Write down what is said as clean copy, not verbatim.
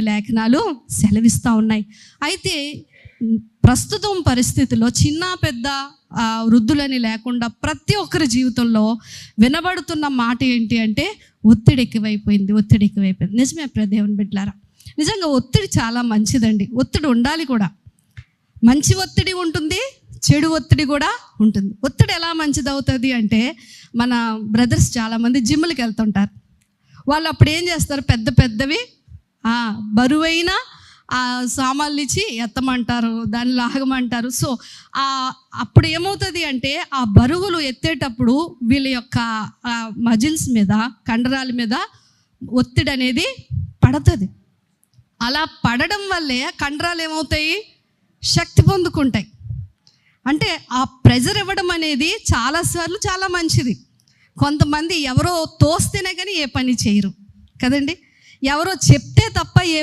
లేఖనాలు సెలవిస్తూ ఉన్నాయి. అయితే ప్రస్తుతం పరిస్థితిలో చిన్న పెద్ద వృద్ధులని లేకుండా ప్రతి ఒక్కరి జీవితంలో వినబడుతున్న మాట ఏంటి అంటే ఒత్తిడి ఎక్కువైపోయింది. నిజమే దేవుని బిడ్డలారా, నిజంగా ఒత్తిడి చాలా మంచిదండి. ఒత్తిడి ఉండాలి కూడా. మంచి ఒత్తిడి ఉంటుంది, చెడు ఒత్తిడి కూడా ఉంటుంది. ఒత్తిడి ఎలా మంచిది అవుతుంది అంటే, మన బ్రదర్స్ చాలామంది జిమ్లకి వెళ్తుంటారు. వాళ్ళు అప్పుడు ఏం చేస్తారు, పెద్ద పెద్దవి బరువైన సామాన్లు ఇచ్చి ఎత్తమంటారు, దాన్ని లాగమంటారు. సో అప్పుడు ఏమవుతుంది అంటే, ఆ బరువులు ఎత్తేటప్పుడు వీళ్ళ యొక్క మజిల్స్ మీద, కండరాల మీద ఒత్తిడి అనేది పడుతుంది. అలా పడడం వల్లే కండరాలు ఏమవుతాయి, శక్తి పొందుకుంటాయి. అంటే ఆ ప్రెజర్ ఇవ్వడం అనేది చాలాసార్లు చాలా మంచిది. కొంతమంది ఎవరో తోస్తేనే కానీ ఏ పని చేయరు కదండి. ఎవరో చెప్తే తప్ప ఏ